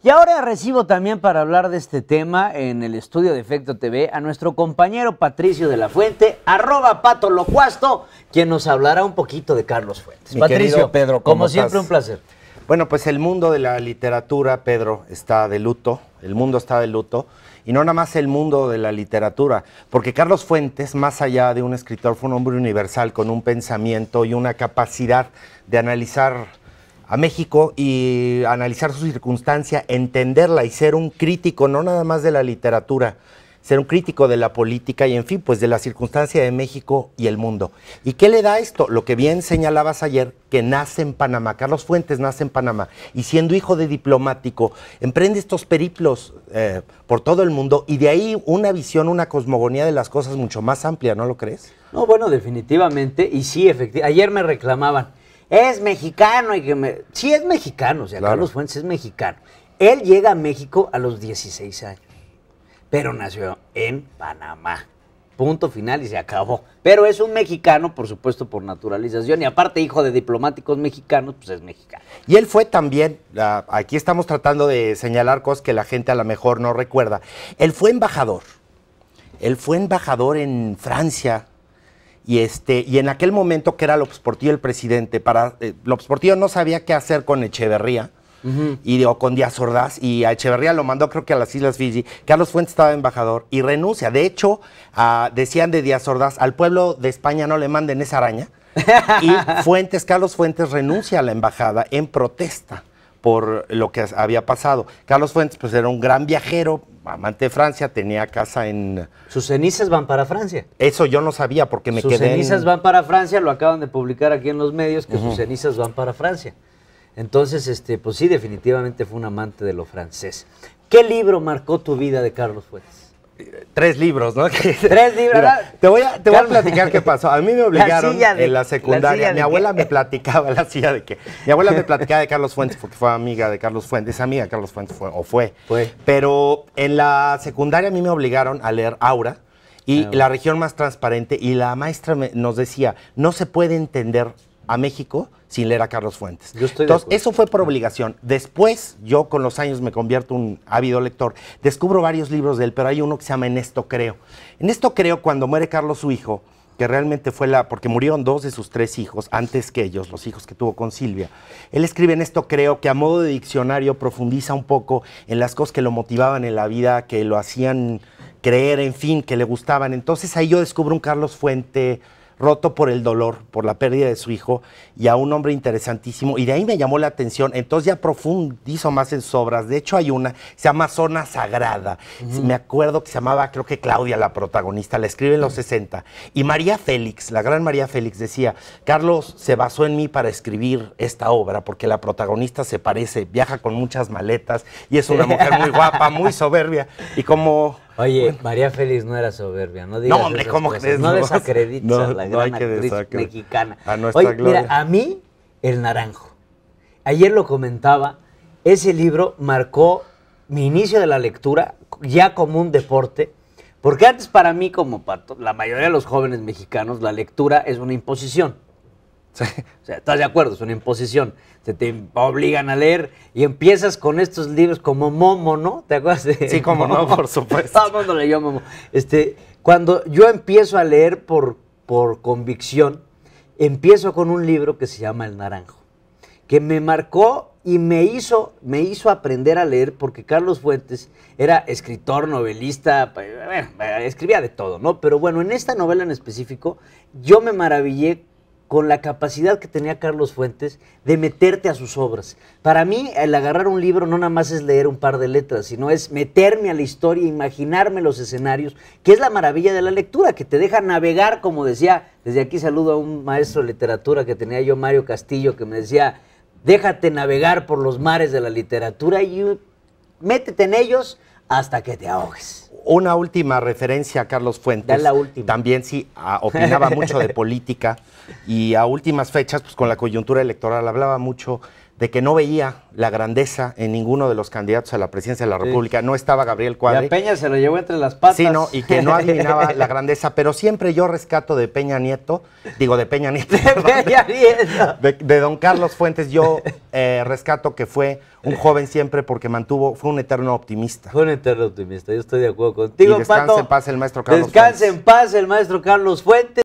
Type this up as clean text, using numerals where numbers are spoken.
Y ahora recibo también para hablar de este tema en el estudio de Efecto TV a nuestro compañero Patricio de la Fuente, @PatoLocuasto, quien nos hablará un poquito de Carlos Fuentes. Mi Patricio, querido Pedro, como siempre, un placer. Bueno, pues el mundo de la literatura, Pedro, está de luto, el mundo está de luto, y no nada más el mundo de la literatura, porque Carlos Fuentes, más allá de un escritor, fue un hombre universal con un pensamiento y una capacidad de analizar a México y analizar su circunstancia, entenderla y ser un crítico, no nada más de la literatura, ser un crítico de la política y, en fin, pues de la circunstancia de México y el mundo. ¿Y qué le da esto? Lo que bien señalabas ayer, que nace en Panamá. Carlos Fuentes nace en Panamá y, siendo hijo de diplomático, emprende estos periplos por todo el mundo, y de ahí una visión, una cosmogonía de las cosas mucho más amplia, ¿no lo crees? No, bueno, definitivamente, y sí, efectivamente. Ayer me reclamaban, es mexicano, sí es mexicano, o sea, claro. Carlos Fuentes es mexicano. Él llega a México a los 16 años, pero nació en Panamá. Punto final y se acabó. Pero es un mexicano, por supuesto, por naturalización, y aparte hijo de diplomáticos mexicanos, pues es mexicano. Y él fue también, aquí estamos tratando de señalar cosas que la gente a lo mejor no recuerda. Él fue embajador en Francia. Y en aquel momento que era López Portillo el presidente, López Portillo no sabía qué hacer con Echeverría o con Díaz Ordaz, y a Echeverría lo mandó creo que a las Islas Fiji. Carlos Fuentes estaba embajador y renuncia. De hecho, decían de Díaz Ordaz, al pueblo de España no le manden esa araña. Y Carlos Fuentes renuncia a la embajada en protesta por lo que había pasado. Carlos Fuentes pues era un gran viajero, amante de Francia, tenía casa en... Sus cenizas van para Francia. Eso yo no sabía porque me quedé Sus cenizas van para Francia, lo acaban de publicar aquí en los medios, que sus cenizas van para Francia. Entonces, pues sí, definitivamente fue un amante de lo francés. ¿Qué libro marcó tu vida de Carlos Fuentes? 3 libros, ¿no? 3 libros. Mira, te voy a platicar qué pasó. A mí me obligaron en la secundaria. Mi abuela me platicaba Mi abuela me platicaba de Carlos Fuentes porque fue amiga de Carlos Fuentes. Amiga de Carlos Fuentes fue. Pero en la secundaria a mí me obligaron a leer Aura y La región más transparente, y la maestra nos decía, no se puede entender a México sin leer a Carlos Fuentes. Entonces, eso fue por obligación. Después, yo con los años me convierto en un ávido lector, descubro varios libros de él, pero hay uno que se llama En esto creo. En esto creo, cuando muere Carlos, su hijo, que realmente fue porque murieron 2 de sus 3 hijos antes que ellos, los hijos que tuvo con Silvia. Él escribe En esto creo, que a modo de diccionario profundiza un poco en las cosas que lo motivaban en la vida, que lo hacían creer, en fin, que le gustaban. Entonces ahí yo descubro un Carlos Fuentes roto por el dolor, por la pérdida de su hijo, y a un hombre interesantísimo, y de ahí me llamó la atención. Entonces ya profundizo más en sus obras. De hecho hay una, se llama Zona Sagrada, me acuerdo que se llamaba, creo que Claudia, la protagonista, la escribe en los 60, y María Félix, la gran María Félix, decía, Carlos se basó en mí para escribir esta obra, porque la protagonista se parece, viaja con muchas maletas, y es una mujer muy guapa, muy soberbia, y como... Oye, bueno, María Félix no era soberbia, no digas. No, hombre, ¿cómo crees? No desacredites a la gran actriz mexicana. Oye, mira, a mí, El Naranjo. Ayer lo comentaba, ese libro marcó mi inicio de la lectura, ya como un deporte, porque antes para mí, como para la mayoría de los jóvenes mexicanos, la lectura es una imposición. Sí. O sea, ¿estás de acuerdo? Es una imposición. Se te obligan a leer y empiezas con estos libros como Momo, ¿no? ¿Te acuerdas de Sí, como Momo? no, por supuesto. Todo el mundo leyó Momo. Cuando yo empiezo a leer por convicción, empiezo con un libro que se llama El Naranjo, que me marcó y me hizo aprender a leer, porque Carlos Fuentes era escritor, novelista, escribía de todo, ¿no? Pero bueno, en esta novela en específico, yo me maravillé con la capacidad que tenía Carlos Fuentes de meterte a sus obras. Para mí, el agarrar un libro no nada más es leer un par de letras, sino es meterme a la historia, imaginarme los escenarios, que es la maravilla de la lectura, que te deja navegar, como decía, desde aquí saludo a un maestro de literatura que tenía yo, Mario Castillo, que me decía, déjate navegar por los mares de la literatura y métete en ellos hasta que te ahogues. Una última referencia a Carlos Fuentes. La última. También sí opinaba mucho de política, y a últimas fechas, pues con la coyuntura electoral, hablaba mucho de que no veía la grandeza en ninguno de los candidatos a la presidencia de la República. No estaba Gabriel Cuadri. Y a Peña se lo llevó entre las patas. Sí, no, y que no adivinaba la grandeza, pero siempre yo rescato de Peña Nieto, de don Carlos Fuentes, yo rescato que fue un joven siempre porque fue un eterno optimista. Fue un eterno optimista, yo estoy de acuerdo contigo, y descanse en paz el maestro Carlos Fuentes. Descanse en paz el maestro Carlos Fuentes.